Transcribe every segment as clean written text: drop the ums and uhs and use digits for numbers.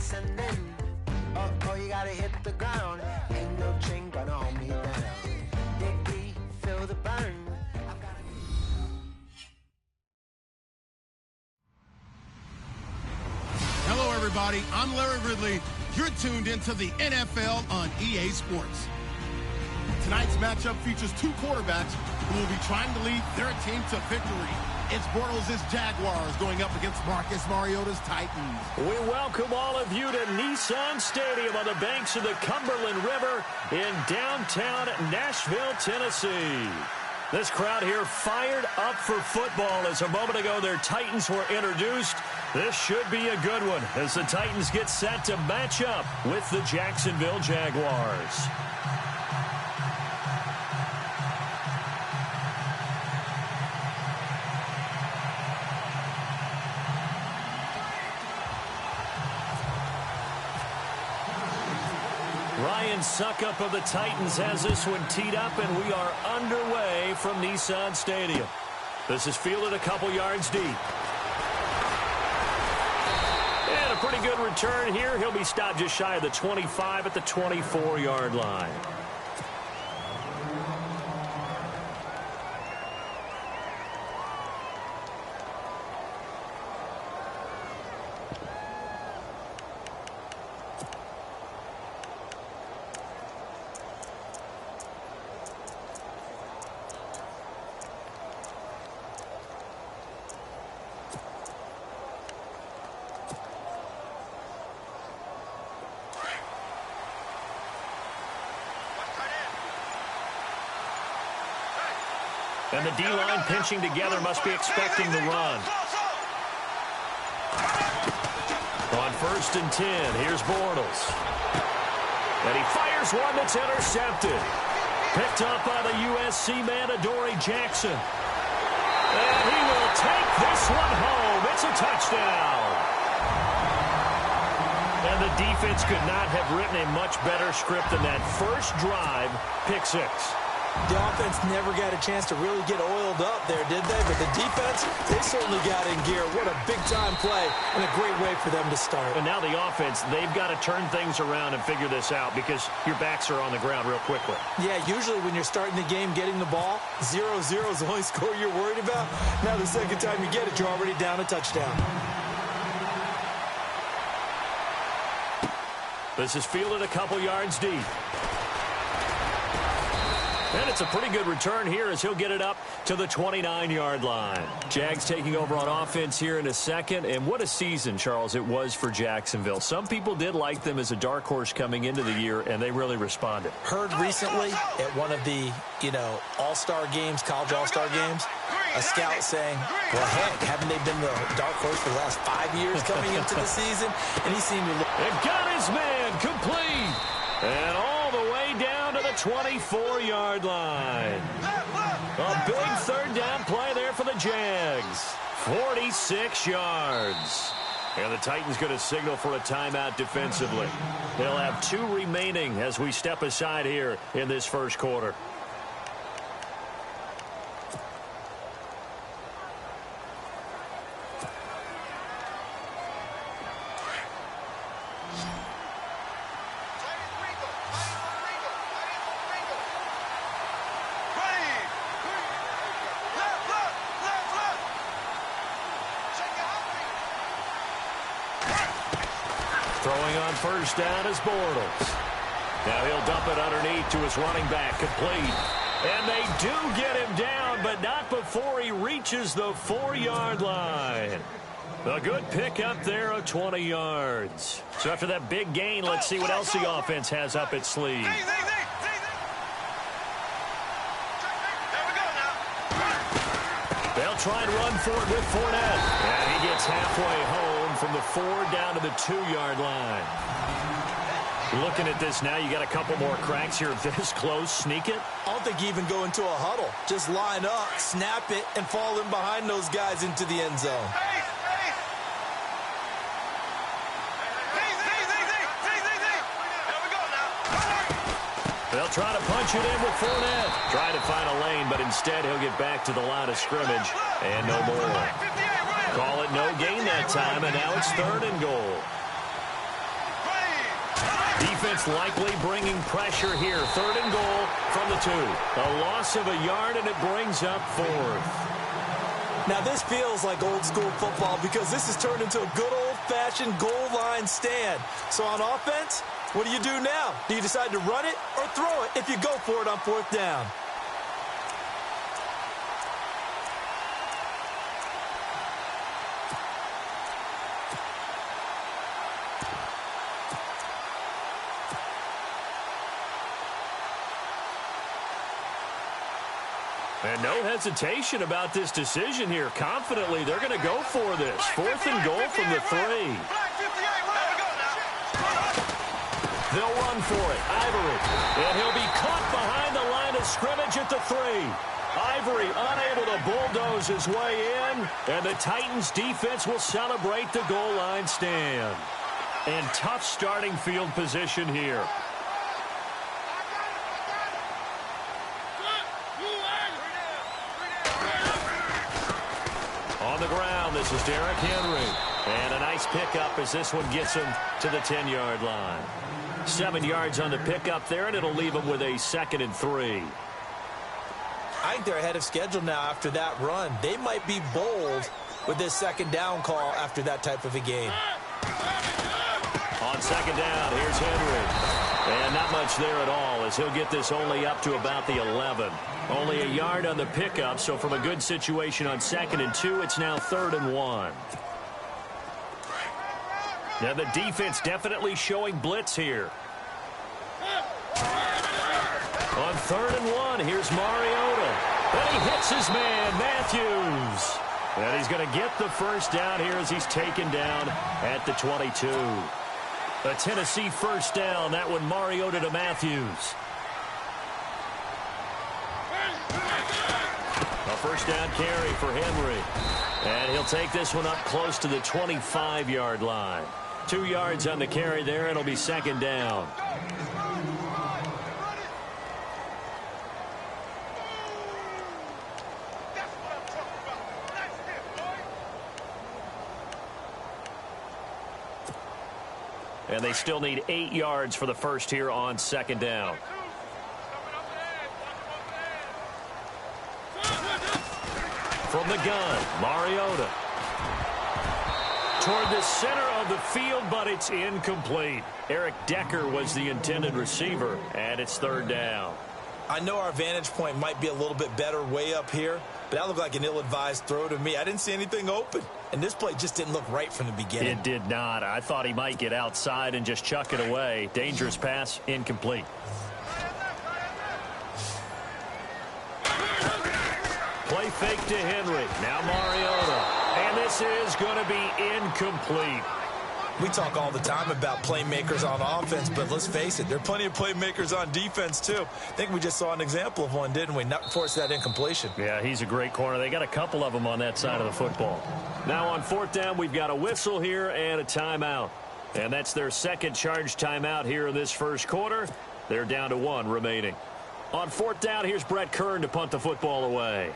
ascending. Oh, you gotta hit the ground. Ain't no chain gonna hold me down. Dig deep, feel the burn. Hello, everybody. I'm Larry Ridley. You're tuned into the NFL on EA Sports. Tonight's matchup features two quarterbacks who will be trying to lead their team to victory. It's Bortles' Jaguars going up against Marcus Mariota's Titans. We welcome all of you to Nissan Stadium on the banks of the Cumberland River in downtown Nashville, Tennessee. This crowd here fired up for football as a moment ago their Titans were introduced. This should be a good one as the Titans get set to match up with the Jacksonville Jaguars. Ryan Suckup of the Titans has this one teed up, and we are underway from Nissan Stadium. This is fielded a couple yards deep. And a pretty good return here. He'll be stopped just shy of the 25 at the 24-yard line. And the D-line pinching together must be expecting the run. On 1st and 10, here's Bortles. And he fires one that's intercepted. Picked up by the USC man, Adoree Jackson. And he will take this one home. It's a touchdown. And the defense could not have written a much better script than that first drive, pick six. The offense never got a chance to really get oiled up there, did they? But the defense, they certainly got in gear. What a big-time play and a great way for them to start. And now the offense, they've got to turn things around and figure this out because your backs are on the ground real quickly. Yeah, usually when you're starting the game getting the ball, 0-0 is the only score you're worried about. Now the second time you get it, you're already down a touchdown. This is fielded a couple yards deep. And it's a pretty good return here as he'll get it up to the 29-yard line. Jags taking over on offense here in a second. And what a season, Charles, it was for Jacksonville. Some people did like them as a dark horse coming into the year, and they really responded. Heard recently at one of the, all-star games, college all-star games, a scout saying, well, heck, haven't they been the dark horse for the last 5 years coming into the season? And he seemed to look. And got his man complete. And all the way down to the 24-yard line. A big third down play there for the Jags. 46 yards. And the Titans going to signal for a timeout defensively. They'll have 2 remaining as we step aside here in this first quarter. Throwing on first down is Bortles. Now he'll dump it underneath to his running back, complete. And they do get him down, but not before he reaches the 4-yard line. A good pickup there of 20 yards. So after that big gain, let's see what else the offense has up its sleeve. They'll try and run for it with Fournette. And he gets halfway home from the 4 down to the 2-yard line. Looking at this now, you got a couple more cracks here this close. Sneak it. I don't think you even go into a huddle. Just line up, snap it, and fall in behind those guys into the end zone. They'll try to punch it in with Fournette. Trying to find a lane, but instead he'll get back to the line of scrimmage. And no more. Call it no gain that time, and now it's 3rd and goal. Defense likely bringing pressure here. 3rd and goal from the 2. A loss of a yard, and it brings up 4th. Now, this feels like old-school football because this has turned into a good old-fashioned goal line stand. So on offense, what do you do now? Do you decide to run it or throw it if you go for it on 4th down? And no hesitation about this decision here. Confidently, they're going to go for this. 4th and goal from the 3. They'll run for it. Ivory. And he'll be caught behind the line of scrimmage at the 3. Ivory unable to bulldoze his way in. And the Titans defense will celebrate the goal line stand. And tough starting field position here. On the ground, this is Derrick Henry. And a nice pickup as this one gets him to the 10-yard line. 7 yards on the pickup there, and it'll leave him with a 2nd and 3. I think they're ahead of schedule now after that run. They might be bold with this 2nd down call after that type of a game. On 2nd down, here's Henry. And not much there at all as he'll get this only up to about the 11. Only a yard on the pickup, so from a good situation on 2nd and 2, it's now 3rd and 1. Now the defense definitely showing blitz here. On 3rd and 1, here's Mariota. And he hits his man, Matthews. And he's going to get the first down here as he's taken down at the 22. A Tennessee first down, that one Mariota to Matthews. A first down carry for Henry. And he'll take this one up close to the 25-yard line. 2 yards on the carry there, and it'll be 2nd down. And they still need 8 yards for the first here on 2nd down. From the gun, Mariota. Toward the center of the field, but it's incomplete. Eric Decker was the intended receiver, and it's 3rd down. I know our vantage point might be a little bit better way up here, but that looked like an ill-advised throw to me. I didn't see anything open, and this play just didn't look right from the beginning. It did not. I thought he might get outside and just chuck it away. Dangerous pass, incomplete. Play fake to Henry. Now Mariota. And this is going to be incomplete. We talk all the time about playmakers on offense, but let's face it, there are plenty of playmakers on defense, too. I think we just saw an example of one, didn't we? Not force that incompletion. Yeah, he's a great corner. They got a couple of them on that side of the football. Now on 4th down, we've got a whistle here and a timeout. And that's their 2nd charge timeout here in this first quarter. They're down to 1 remaining. On 4th down, here's Brett Kern to punt the football away.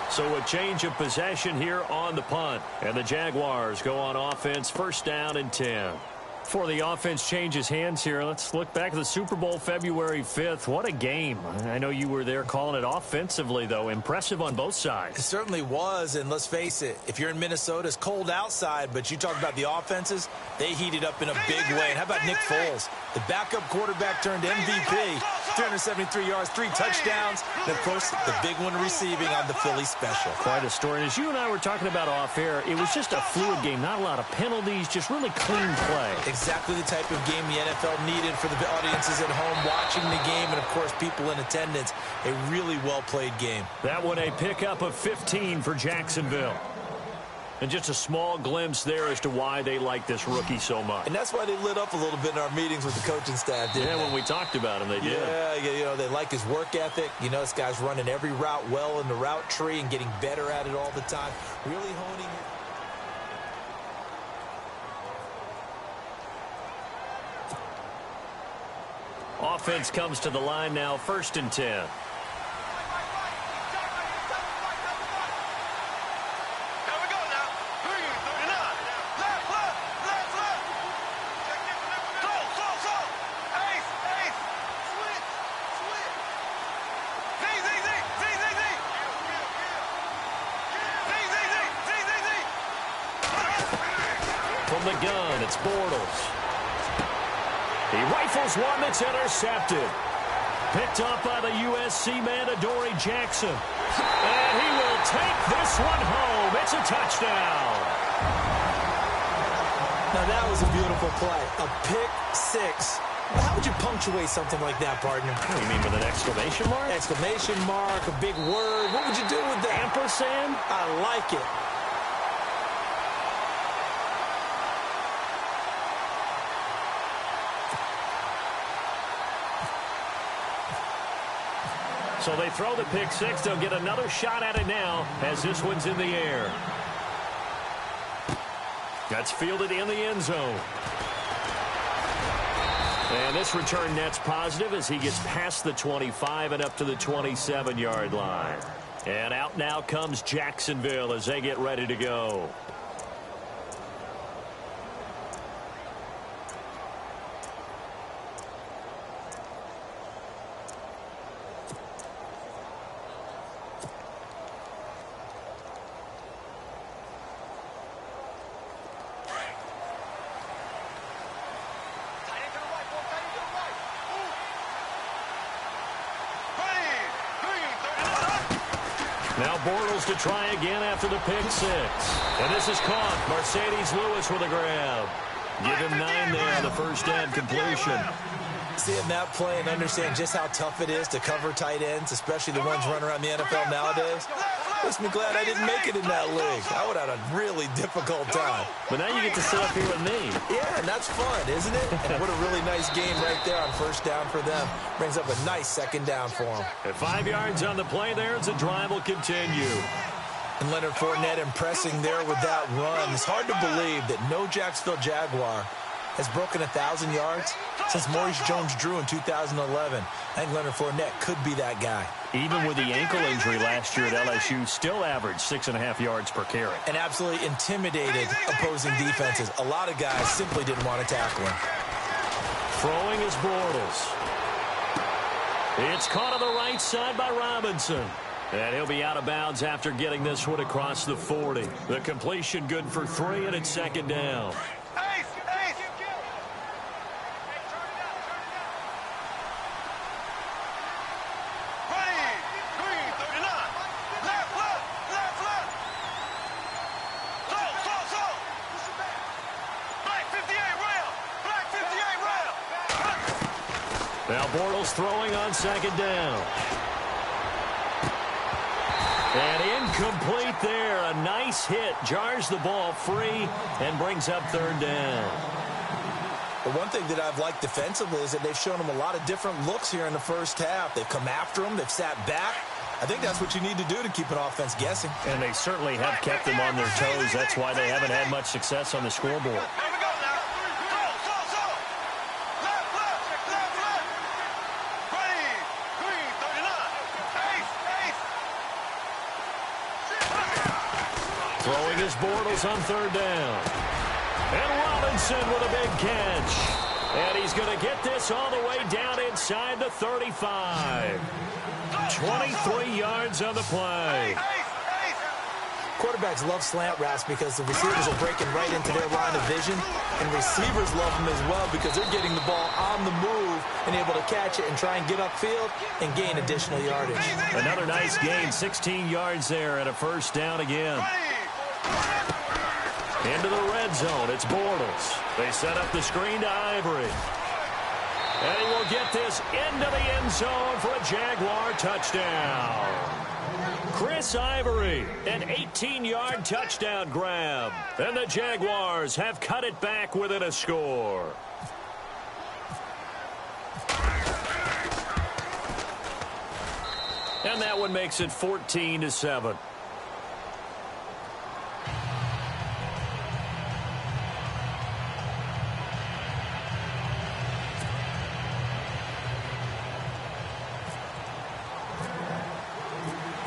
So a change of possession here on the punt. And the Jaguars go on offense, 1st down and 10. Before the offense changes hands here, let's look back at the Super Bowl February 5th. What a game. I know you were there calling it offensively, though. Impressive on both sides. It certainly was, and let's face it, if you're in Minnesota, it's cold outside, but you talk about the offenses, they heated up in a big way. And how about Nick Foles? The backup quarterback turned MVP, 373 yards, 3 touchdowns, and, of course, the big one receiving on the Philly special. Quite a story. And as you and I were talking about off air, it was just a fluid game, not a lot of penalties, just really clean play. Exactly the type of game the NFL needed for the audiences at home watching the game and, of course, people in attendance. A really well-played game. That one a pickup of 15 for Jacksonville. And just a small glimpse there as to why they like this rookie so much. And that's why they lit up a little bit in our meetings with the coaching staff, didn't they? Yeah, when we talked about him, they did. Yeah, you know, they like his work ethic. You know, this guy's running every route well in the route tree and getting better at it all the time. Really honing it. offense comes to the line now, 1st and 10. From the gun, it's Bortles. He rifles one that's intercepted. Picked up by the USC man, Adoree Jackson. And he will take this one home. It's a touchdown. Now, that was a beautiful play. A pick six. How would you punctuate something like that, partner? What do you mean, with an exclamation mark? Exclamation mark, a big word. What would you do with that? Ampersand? I like it. So they throw the pick six. They'll get another shot at it now as this one's in the air. That's fielded in the end zone. And this return net's positive as he gets past the 25 and up to the 27-yard line. And out now comes Jacksonville as they get ready to go. Now Bortles to try again after the pick six. And this is caught. Mercedes Lewis with a grab. Give him 9 there on the first down completion. Seeing that play and understand just how tough it is to cover tight ends, especially the ones running around the NFL nowadays, makes me glad I didn't make it in that league. I would have had a really difficult time. But now you get to sit up here with me. Yeah, and that's fun, isn't it? And what a really nice game right there on first down for them. Brings up a nice second down for them. At 5 yards on the play there, as the drive will continue. And Leonard Fournette impressing there with that run. It's hard to believe that no Jacksonville Jaguar has broken 1,000 yards since Maurice Jones-Drew in 2011. I think Leonard Fournette could be that guy. Even with the ankle injury last year at LSU, still averaged 6.5 yards per carry. And absolutely intimidated opposing defenses. A lot of guys simply didn't want to tackle him. Throwing is Bortles. It's caught on the right side by Robinson. And he'll be out of bounds after getting this one across the 40. The completion good for 3, and it's second down. Now Bortles throwing on second down. And incomplete there. A nice hit. Jars the ball free and brings up third down. But one thing that I've liked defensively is that they've shown them a lot of different looks here in the first half. They've come after them. They've sat back. I think that's what you need to do to keep an offense guessing. And they certainly have kept them on their toes. That's why they haven't had much success on the scoreboard. Throwing his Bortles on third down. And Robinson with a big catch. And he's going to get this all the way down inside the 35. 23 yards on the play. Quarterbacks love slant routes because the receivers are breaking right into their line of vision. And receivers love them as well because they're getting the ball on the move and able to catch it and try and get upfield and gain additional yardage. Another nice gain, 16 yards there and a first down again. Into the red zone, it's Bortles. They set up the screen to Ivory. And he will get this into the end zone for a Jaguar touchdown. Chris Ivory, an 18-yard touchdown grab. And the Jaguars have cut it back within a score. And that one makes it 14-7.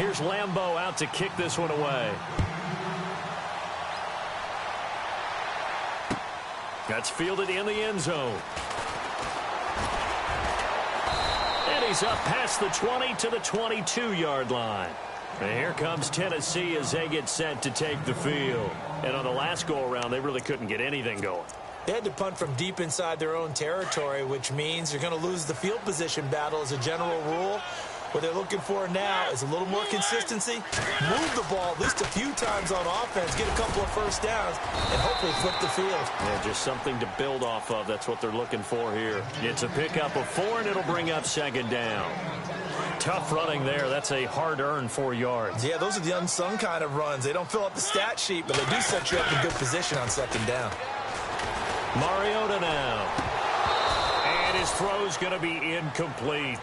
Here's Lambeau out to kick this one away. That's fielded in the end zone. And he's up past the 20 to the 22-yard line. And here comes Tennessee as they get set to take the field. And on the last go-around, they really couldn't get anything going. They had to punt from deep inside their own territory, which means you're going to lose the field position battle as a general rule. What they're looking for now is a little more consistency, move the ball at least a few times on offense, get a couple of first downs, and hopefully flip the field. Yeah, just something to build off of. That's what they're looking for here. It's a pickup of 4, and it'll bring up second down. Tough running there. That's a hard-earned 4 yards. Yeah, those are the unsung kind of runs. They don't fill up the stat sheet, but they do set you up in good position on second down. Mariota now. And his throw's going to be incomplete.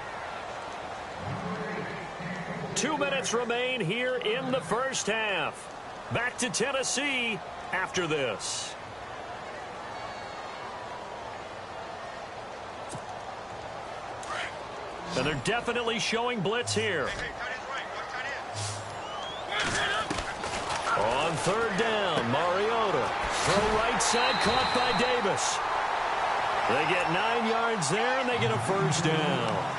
2 minutes remain here in the first half. Back to Tennessee after this. And they're definitely showing blitz here. On third down, Mariota. Throw right side, caught by Davis. They get 9 yards there, and they get a first down.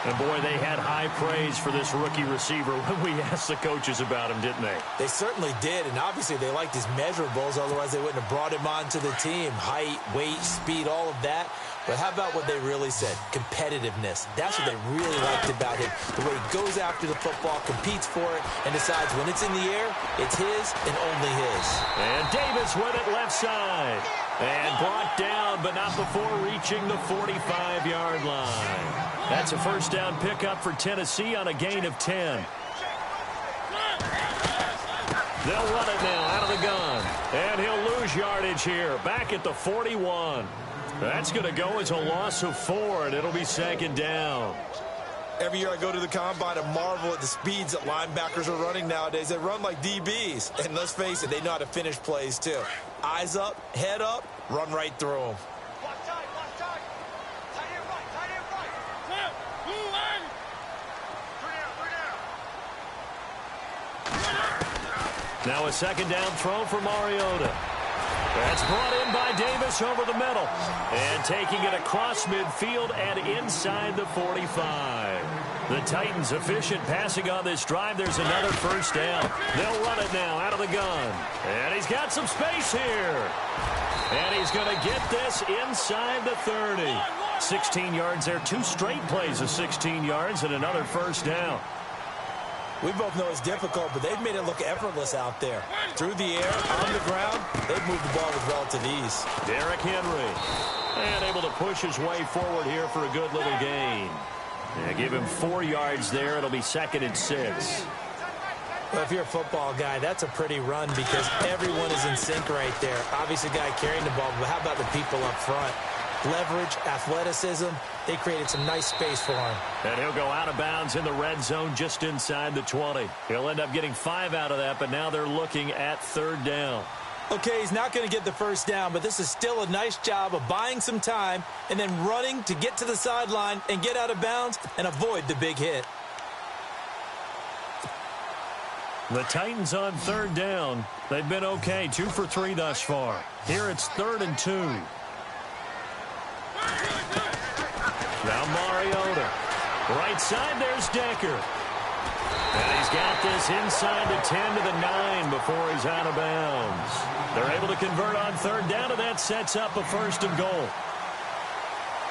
And, boy, they had high praise for this rookie receiver when we asked the coaches about him, didn't they? They certainly did, and obviously they liked his measurables. Otherwise, they wouldn't have brought him onto the team. Height, weight, speed, all of that. But how about what they really said? Competitiveness. That's what they really liked about him. The way he goes after the football, competes for it, and decides when it's in the air, it's his and only his. And Davis with it left side. And brought down, but not before reaching the 45-yard line. That's a first down pickup for Tennessee on a gain of 10. They'll run it now out of the gun. And he'll lose yardage here. Back at the 41. That's going to go as a loss of 4, and it'll be second down. Every year I go to the combine and marvel at the speeds that linebackers are running nowadays. They run like DBs. And let's face it, they know how to finish plays too. Eyes up, head up, run right through them. Now a second down throw for Mariota. That's brought in by Davis over the middle. And taking it across midfield and inside the 45. The Titans efficient passing on this drive. There's another first down. They'll run it now out of the gun. And he's got some space here. And he's going to get this inside the 30. 16 yards there. 2 straight plays of 16 yards and another first down. We both know it's difficult, but they've made it look effortless out there. Through the air, on the ground, they've moved the ball with relative ease. Derrick Henry. And able to push his way forward here for a good little gain. Yeah, give him 4 yards there. It'll be second and 6. Well, if you're a football guy, that's a pretty run because everyone is in sync right there. Obviously, the guy carrying the ball, but how about the people up front? Leverage, athleticism, they created some nice space for him. And he'll go out of bounds in the red zone just inside the 20. He'll end up getting 5 out of that, but now they're looking at third down. Okay, he's not going to get the first down, but this is still a nice job of buying some time and then running to get to the sideline and get out of bounds and avoid the big hit. The Titans on third down. They've been okay, 2 for 3 thus far. Here it's 3rd and 2. Now Mariota. Right side, there's Decker. And he's got this inside the 10 to the 9 before he's out of bounds. They're able to convert on third down, and that sets up a 1st and goal.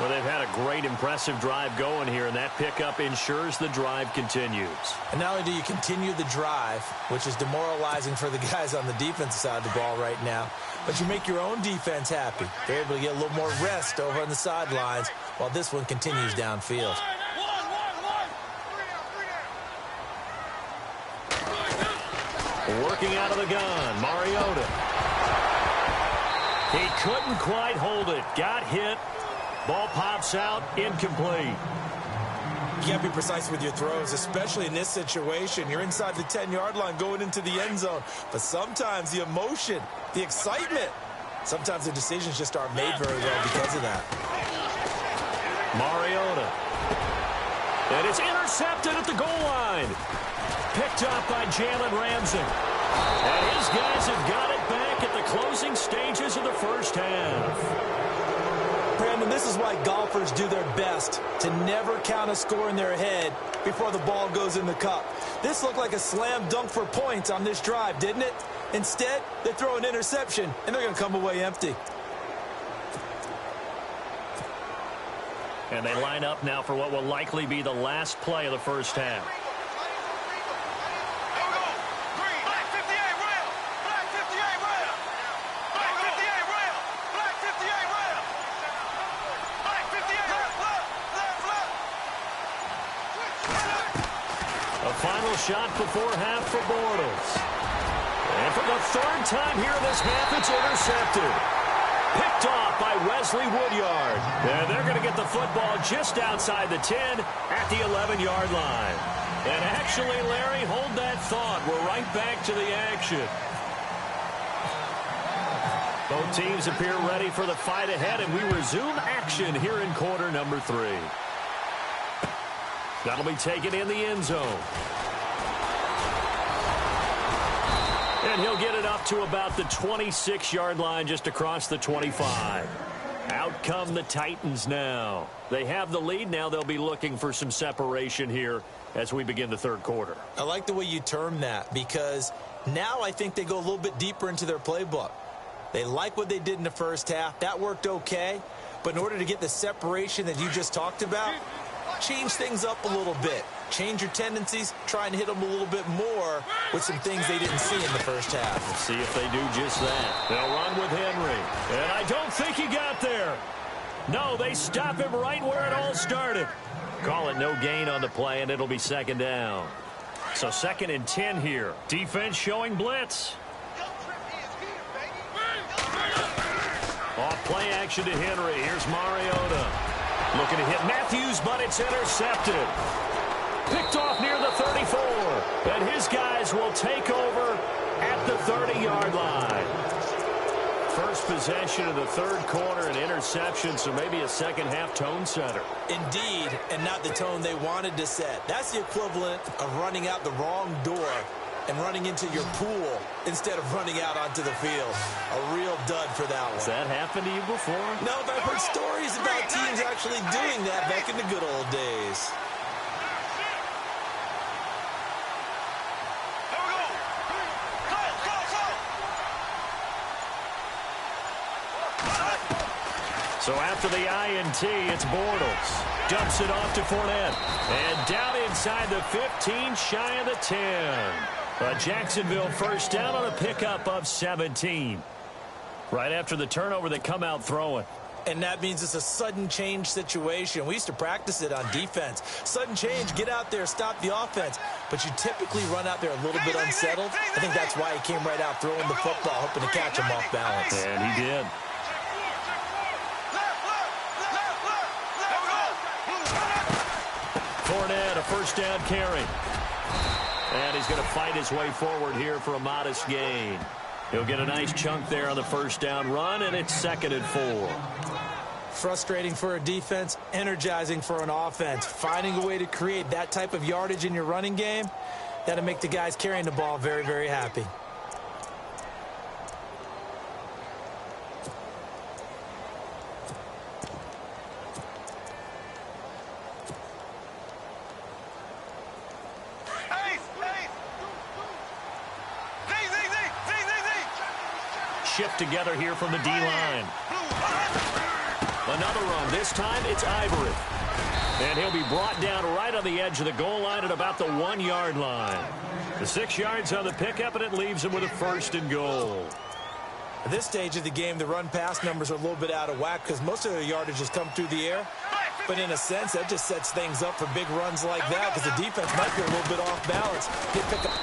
Well, they've had a great, impressive drive going here, and that pickup ensures the drive continues. And not only do you continue the drive, which is demoralizing for the guys on the defensive side of the ball right now, but you make your own defense happy. They're able to get a little more rest over on the sidelines while this one continues downfield. Working out of the gun, Mariota. He couldn't quite hold it. Got hit. Ball pops out, incomplete. You can't be precise with your throws, especially in this situation. You're inside the 10-yard line going into the end zone. But sometimes the emotion, the excitement, sometimes the decisions just aren't made very well because of that. Mariota. And it's intercepted at the goal line. picked up by Jalen Ramsey. And his guys have got it back at the closing stages of the first half. Brandon, this is why golfers do their best to never count a score in their head before the ball goes in the cup. This looked like a slam dunk for points on this drive, didn't it? Instead, they throw an interception, and they're going to come away empty. And they line up now for what will likely be the last play of the first half. A final shot before half for Bortles. And for the third time here in this half, it's intercepted. Picked off by Wesley Woodyard. And they're going to get the football just outside the 10 at the 11-yard line. And actually, Larry, hold that thought. We're right back to the action. Both teams appear ready for the fight ahead, and we resume action here in quarter number 3. That'll be taken in the end zone. And he'll get it up to about the 26-yard line, just across the 25. Out come the Titans now. They have the lead. Now they'll be looking for some separation here as we begin the third quarter. I like the way you term that, because now I think they go a little bit deeper into their playbook. They like what they did in the first half. That worked okay. But in order to get the separation that you just talked about, change things up a little bit. Change your tendencies, try and hit them a little bit more with some things they didn't see in the first half. Let's see if they do just that. They'll run with Henry. And I don't think he got there. No, they stop him right where it all started. Call it no gain on the play, and it'll be second down. So 2nd and 10 here. Defense showing blitz. Off play action to Henry. Here's Mariota. Looking to hit Matthews, but it's intercepted. Picked off near the 34. And his guys will take over at the 30-yard line. First possession of the third quarter, an interception, so maybe a second-half tone setter. Indeed, and not the tone they wanted to set. That's the equivalent of running out the wrong door and running into your pool instead of running out onto the field. A real dud for that one. Has that happened to you before? No, but I've heard stories about teams actually doing that back in the good old days. So after the INT, it's Bortles. Dumps it off to Fournette. And down inside the 15, shy of the 10. Jacksonville first down on a pickup of 17. Right after the turnover, they come out throwing. And that means it's a sudden change situation. We used to practice it on defense. Sudden change, get out there, stop the offense. But you typically run out there a little bit unsettled. I think that's why he came right out throwing the football, hoping to catch him off balance. And he did. Fournette, a first down carry. And he's going to fight his way forward here for a modest gain. He'll get a nice chunk there on the first down run, and it's 2nd and 4. Frustrating for a defense, energizing for an offense. Finding a way to create that type of yardage in your running game, that'll make the guys carrying the ball very, very happy. Shift together here from the D-line. Another run. This time it's Ivory. And he'll be brought down right on the edge of the goal line at about the 1-yard line. The 6 yards on the pickup, and it leaves him with a 1st and goal. At this stage of the game, the run-pass numbers are a little bit out of whack because most of their yardage has come through the air. But in a sense, that just sets things up for big runs like that because the defense might be a little bit off balance.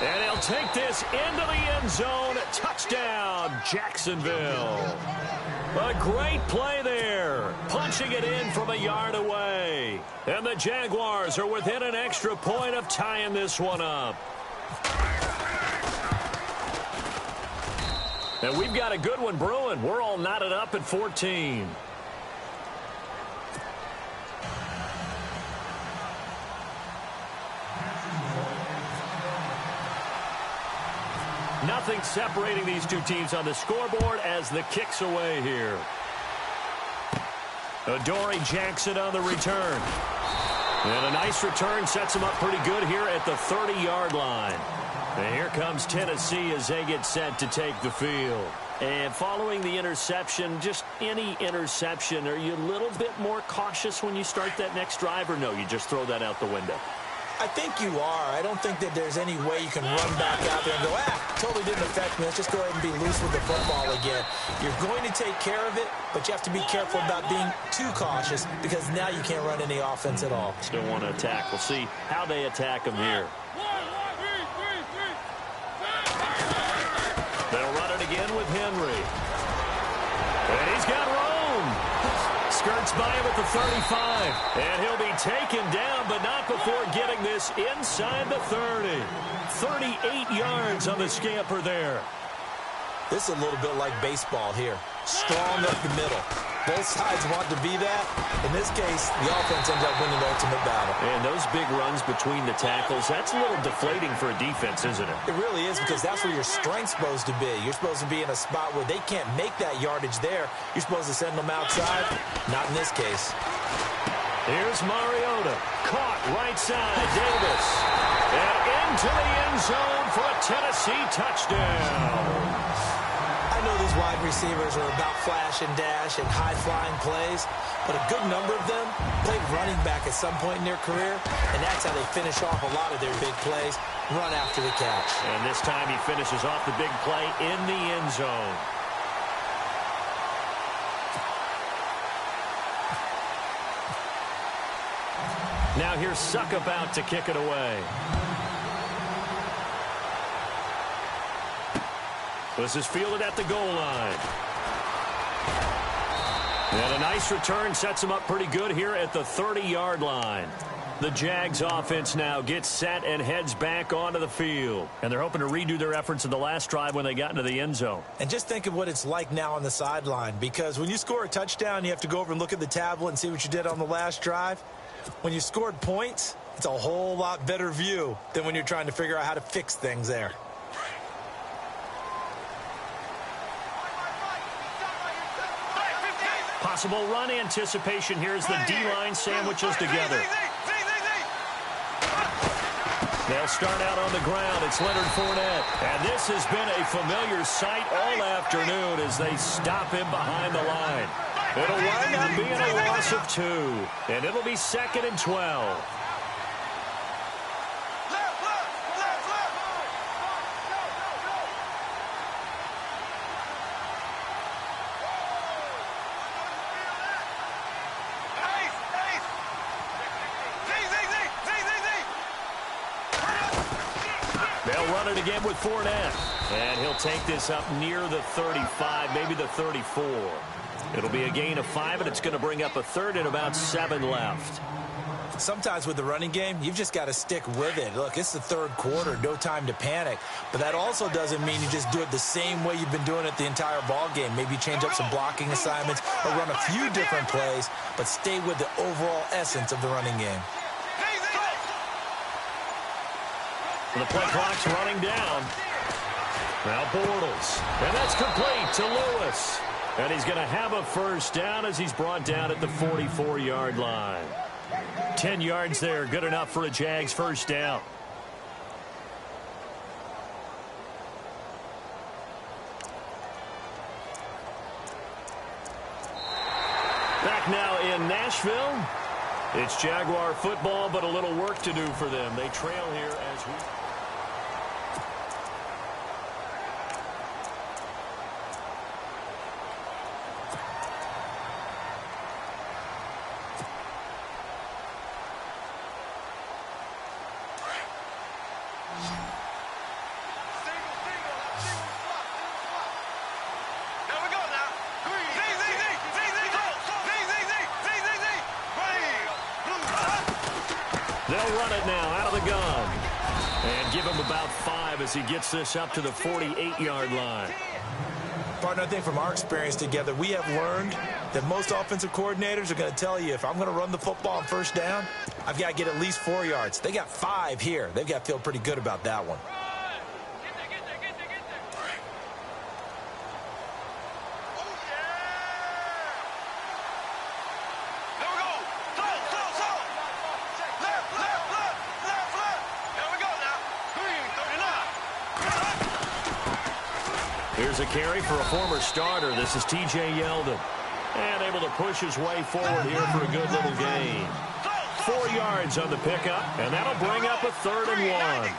And he'll take this into the end zone. Touchdown, Jacksonville. A great play there. Punching it in from a yard away. And the Jaguars are within an extra point of tying this one up. And we've got a good one brewing. We're all knotted up at 14. Nothing separating these two teams on the scoreboard as the kick's away here. Adoree Jackson on the return. And a nice return sets him up pretty good here at the 30-yard line. And here comes Tennessee as they get set to take the field. And following the interception, just any interception, are you a little bit more cautious when you start that next drive, or no, you just throw that out the window? I think you are. I don't think that there's any way you can run back out there and go, totally didn't affect me. Let's just go ahead and be loose with the football again. You're going to take care of it, but you have to be careful about being too cautious because now you can't run any offense at all. Still want to attack. We'll see how they attack him here. They'll run it again with Henry. And he's got Rome. Skirts by him at the 35. And he'll be taken down, but not before getting this inside the 30. 38 yards on the scamper there. This is a little bit like baseball here. Strong up the middle. Both sides want to be that. In this case, the offense ends up winning the ultimate battle. And those big runs between the tackles, that's a little deflating for a defense, isn't it? It really is, because that's where your strength's supposed to be. You're supposed to be in a spot where they can't make that yardage there. You're supposed to send them outside. Not in this case. Here's Mariota. Caught right side. Davis. And into the end zone for a Tennessee touchdown. I know these wide receivers are about flash and dash and high-flying plays, but a good number of them played running back at some point in their career, and that's how they finish off a lot of their big plays, run after the catch. And this time he finishes off the big play in the end zone. Now here's Suckup out to kick it away. This is fielded at the goal line. And a nice return sets him up pretty good here at the 30-yard line. The Jags offense now gets set and heads back onto the field. And they're hoping to redo their efforts in the last drive when they got into the end zone. And just think of what it's like now on the sideline, because when you score a touchdown, you have to go over and look at the tablet and see what you did on the last drive. When you scored points, it's a whole lot better view than when you're trying to figure out how to fix things there. Possible run anticipation here as the D-line sandwiches together. They'll start out on the ground. It's Leonard Fournette. And this has been a familiar sight all afternoon as they stop him behind the line. It'll wind up being a loss of 2. And it'll be 2nd and 12. It again with Fournette. And he'll take this up near the 35, maybe the 34. It'll be a gain of 5, and it's going to bring up a 3rd and about 7 left. Sometimes with the running game, you've just got to stick with it. Look, it's the 3rd quarter, no time to panic. But that also doesn't mean you just do it the same way you've been doing it the entire ball game. Maybe change up some blocking assignments or run a few different plays, but stay with the overall essence of the running game. The play clock's running down. Now Bortles. And that's complete to Lewis. And he's going to have a first down as he's brought down at the 44-yard line. 10 yards there, good enough for a Jags first down. Back now in Nashville. It's Jaguar football, but a little work to do for them. They trail here as we... They'll run it now out of the gun. And give him about 5 as he gets this up to the 48-yard line. Partner, I think from our experience together, we have learned that most offensive coordinators are going to tell you, if I'm going to run the football on first down, I've got to get at least 4 yards. They got 5 here. They've got to feel pretty good about that one. Here's a carry for a former starter. This is T.J. Yeldon. And able to push his way forward here for a good little gain. 4 yards on the pickup, and that'll bring up a 3rd and 1.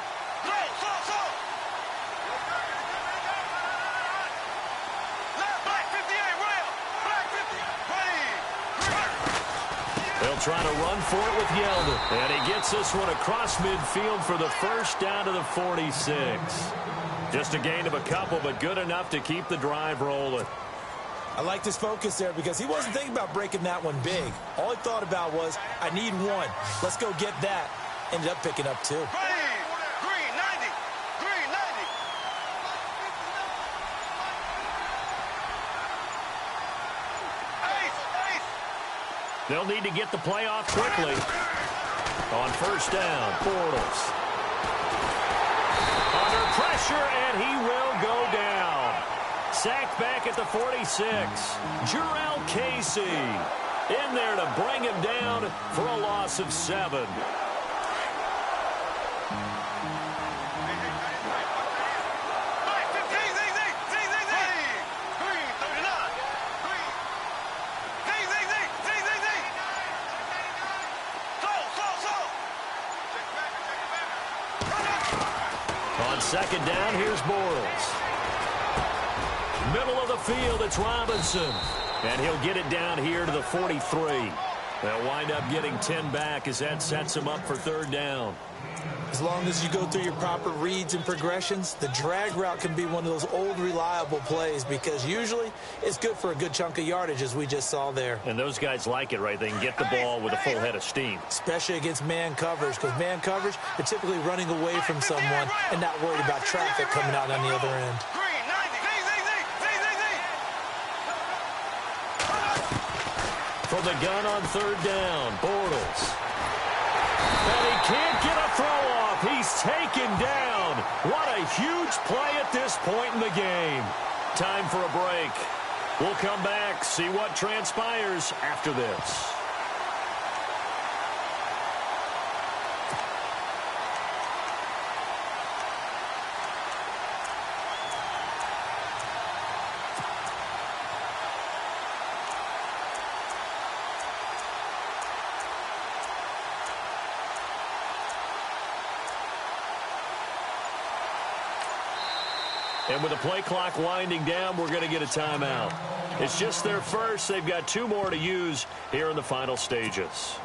They'll try to run for it with Yeldon. And he gets this one across midfield for the first down to the 46. Just a gain of a couple, but good enough to keep the drive rolling. I liked his focus there because he wasn't thinking about breaking that one big. All he thought about was, I need one. Let's go get that. Ended up picking up 2. Green 90. Green 90. They'll need to get the play off quickly. On first down, Bortles. Under pressure, and he will go down. Sacked back at the 46. Jarrell Casey in there to bring him down for a loss of 7. On second down, here's Bortles. Middle of the field, it's Robinson. And he'll get it down here to the 43. They'll wind up getting 10 back as that sets him up for 3rd down. As long as you go through your proper reads and progressions, the drag route can be one of those old reliable plays because usually it's good for a good chunk of yardage, as we just saw there. And those guys like it, right? They can get the ball with a full head of steam. Especially against man coverage, because man coverage, they're typically running away from someone and not worried about traffic coming out on the other end. From the gun on 3rd down, Bortles. And he can't get a throw off. He's taken down. What a huge play at this point in the game. Time for a break. We'll come back, see what transpires after this. And with the play clock winding down, we're going to get a timeout. It's just their first. They've got 2 more to use here in the final stages.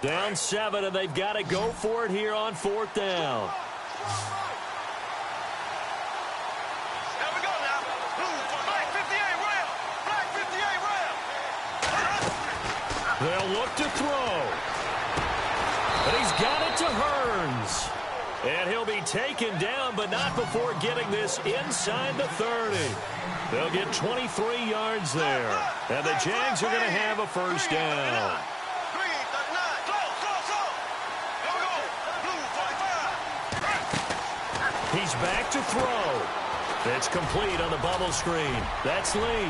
Down 7, and they've got to go for it here on 4th down. There we go now. Black 58 rail. Black 58 rail. They'll look to throw. But he's got it to Hearns. And he'll be taken down, but not before getting this inside the 30. They'll get 23 yards there. And the Jags are going to have a first down. He's back to throw. It's complete on the bubble screen. That's Lee.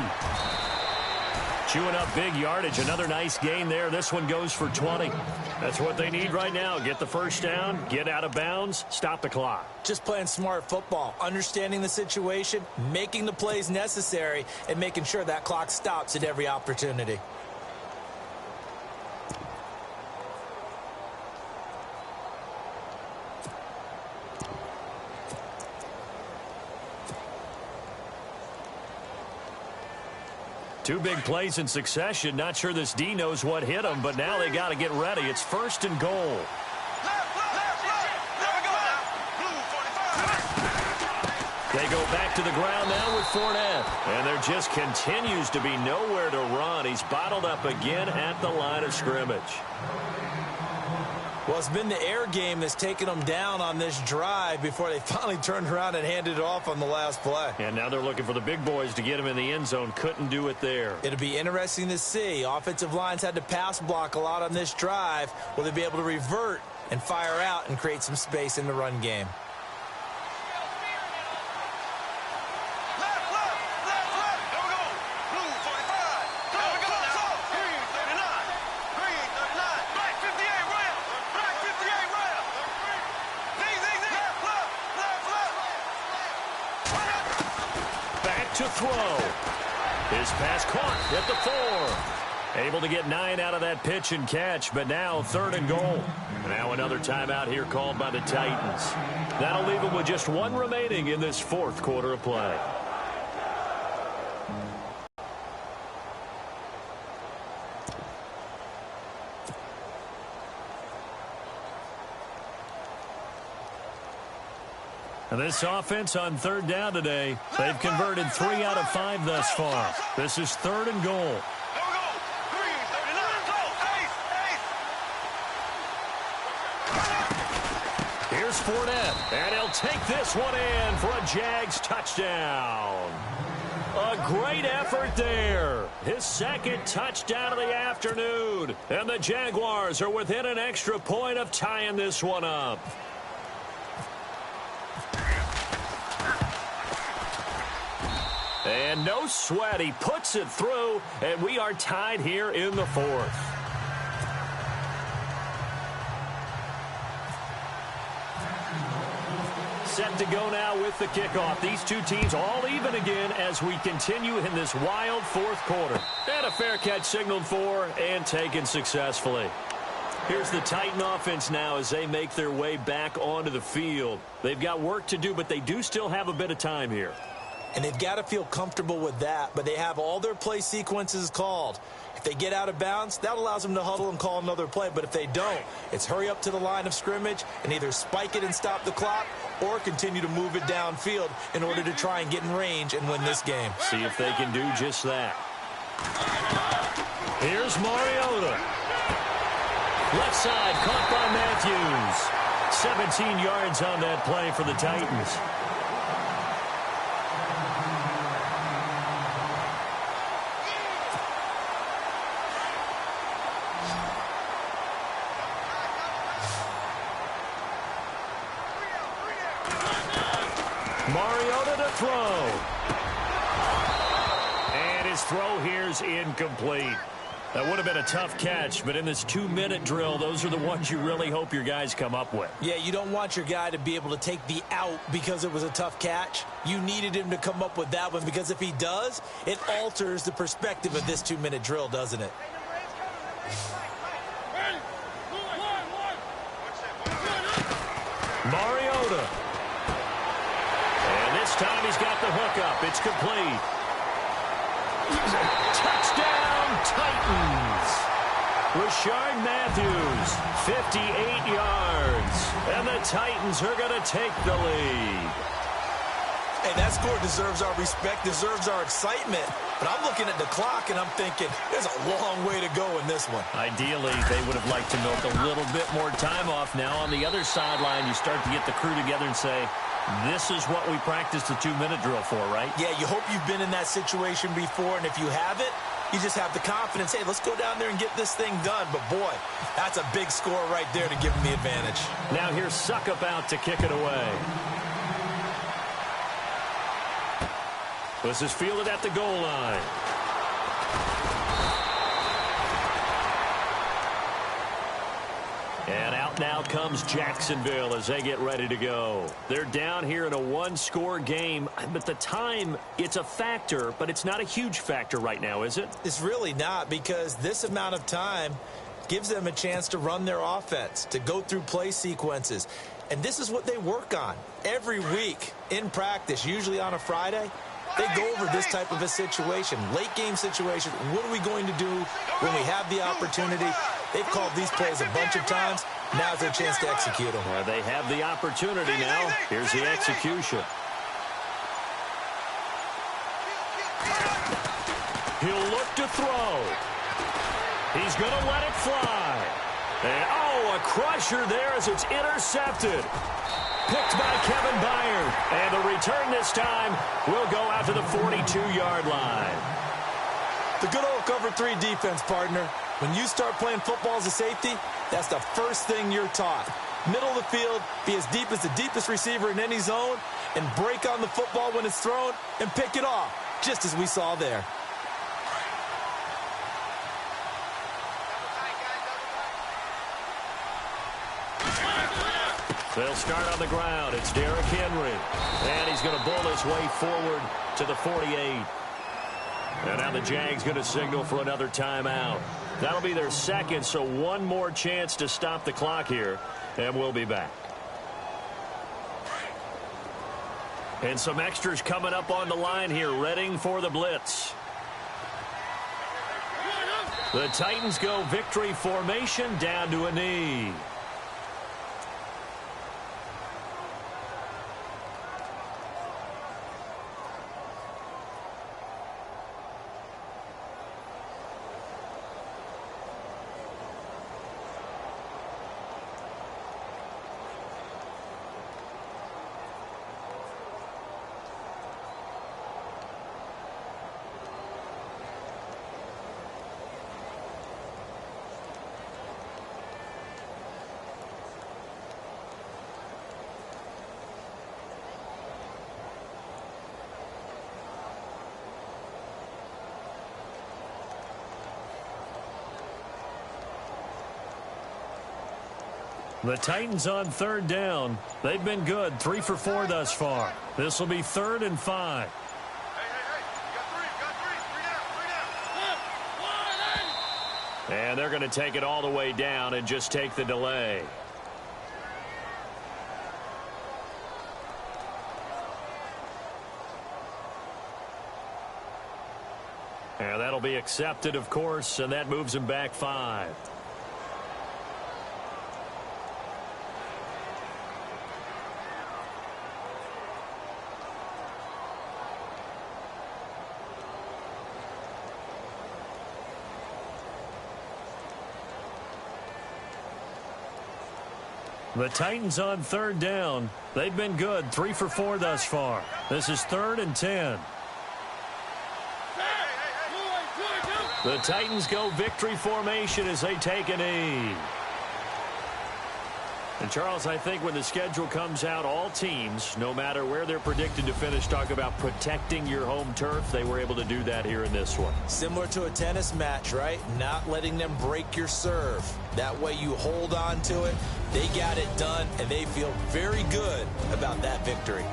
Chewing up big yardage. Another nice gain there. This one goes for 20. That's what they need right now. Get the first down, get out of bounds, stop the clock. Just playing smart football, understanding the situation, making the plays necessary, and making sure that clock stops at every opportunity. Two big plays in succession. Not sure this D knows what hit him, but now they got to get ready. It's 1st and goal. They go back to the ground now with Fournette. And there just continues to be nowhere to run. He's bottled up again at the line of scrimmage. Well, it's been the air game that's taken them down on this drive before they finally turned around and handed it off on the last play. And now they're looking for the big boys to get him in the end zone. Couldn't do it there. It'll be interesting to see. Offensive lines had to pass block a lot on this drive. Will they be able to revert and fire out and create some space in the run game? To throw. His pass caught at the 4. Able to get 9 out of that pitch and catch, but now 3rd and goal. Now another timeout here called by the Titans. That'll leave them with just 1 remaining in this 4th quarter of play. And this offense on 3rd down today, they've converted 3 out of 5 thus far. This is 3rd and goal. Here's Fournette, and he'll take this one in for a Jags touchdown. A great effort there. His 2nd touchdown of the afternoon. And the Jaguars are within an extra point of tying this one up. And no sweat. He puts it through, and we are tied here in the 4th. Set to go now with the kickoff. These two teams all even again as we continue in this wild 4th quarter. And a fair catch signaled for and taken successfully. Here's the Titan offense now as they make their way back onto the field. They've got work to do, but they do still have a bit of time here. And they've got to feel comfortable with that, but they have all their play sequences called. If they get out of bounds, that allows them to huddle and call another play. But if they don't, it's hurry up to the line of scrimmage and either spike it and stop the clock or continue to move it downfield in order to try and get in range and win this game. See if they can do just that. Here's Mariota. Left side, caught by Matthews. 17 yards on that play for the Titans. Mariota to throw. And his throw here's incomplete. That would have been a tough catch, but in this 2-minute drill, those are the ones you really hope your guys come up with. Yeah, you don't want your guy to be able to take the out because it was a tough catch. You needed him to come up with that one because if he does, it alters the perspective of this 2-minute drill, doesn't it? Mariota. And this time he's got the hook up. It's complete. Touchdown, Titans. Rashard Matthews, 58 yards. And the Titans are going to take the lead. Hey, that score deserves our respect, deserves our excitement. But I'm looking at the clock, and I'm thinking there's a long way to go in this one. Ideally, they would have liked to milk a little bit more time off. Now on the other sideline, you start to get the crew together and say, this is what we practiced the 2-minute drill for, right? Yeah, you hope you've been in that situation before, and if you haven't, you just have the confidence, hey, let's go down there and get this thing done. But, boy, that's a big score right there to give them the advantage. Now here's Suckup out to kick it away. This is fielded at the goal line. And out now comes Jacksonville as they get ready to go. They're down here in a 1-score game, but the time, it's a factor, but it's not a huge factor right now, is it? It's really not, because this amount of time gives them a chance to run their offense, to go through play sequences. And this is what they work on every week in practice, usually on a Friday. They go over this type of a situation, late game situation. What are we going to do when we have the opportunity? They've called these plays a bunch of times. Now's their chance to execute them. Well, they have the opportunity now. Here's the execution. He'll look to throw. He's going to let it fly. And, oh, a crusher there as it's intercepted. Picked by Kevin Byard. And the return this time will go out to the 42-yard line. The good old cover 3 defense, partner. When you start playing football as a safety, that's the first thing you're taught. Middle of the field, be as deep as the deepest receiver in any zone, and break on the football when it's thrown and pick it off, just as we saw there. They'll start on the ground. It's Derrick Henry. And he's going to bull his way forward to the 48. And now the Jags going to signal for another timeout. That'll be their second, so one more chance to stop the clock here. And we'll be back. And some extras coming up on the line here, readying for the blitz. The Titans go victory formation down to a knee. The Titans on third down. They've been good, 3 for 4 thus far. This will be 3rd and 5. Hey, you got three down. And they're going to take it all the way down and just take the delay. And that'll be accepted, of course, and that moves him back 5. The Titans on third down. They've been good, 3 for 4 thus far. This is 3rd and 10. The Titans go victory formation as they take a knee. And, Charles, I think when the schedule comes out, all teams, no matter where they're predicted to finish, talk about protecting your home turf. They were able to do that here in this one. Similar to a tennis match, right? Not letting them break your serve. That way you hold on to it. They got it done, and they feel very good about that victory.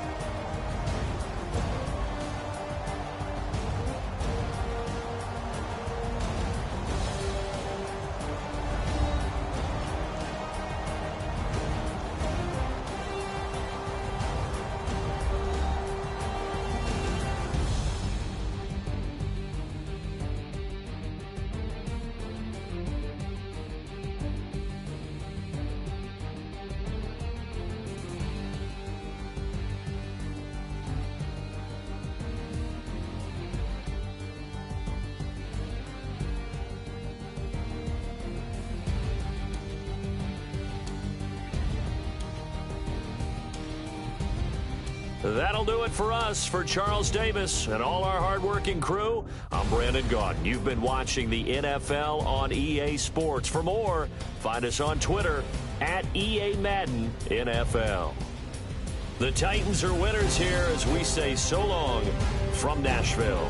That'll do it for us. For Charles Davis and all our hardworking crew, I'm Brandon Gaudin. You've been watching the NFL on EA Sports. For more, find us on Twitter at EA Madden NFL. The Titans are winners here as we say so long from Nashville.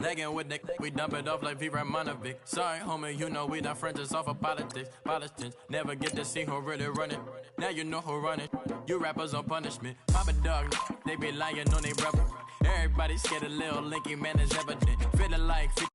Legging with Nick, we dump it off like V. Ramonovic. Sorry, homie, you know we not friends, just off of politics. Politics, never get to see who really running. Now you know who running. You rappers on punishment. Papa dog, they be lying on they brother. Everybody scared a little linky man is evident. Feeling like 50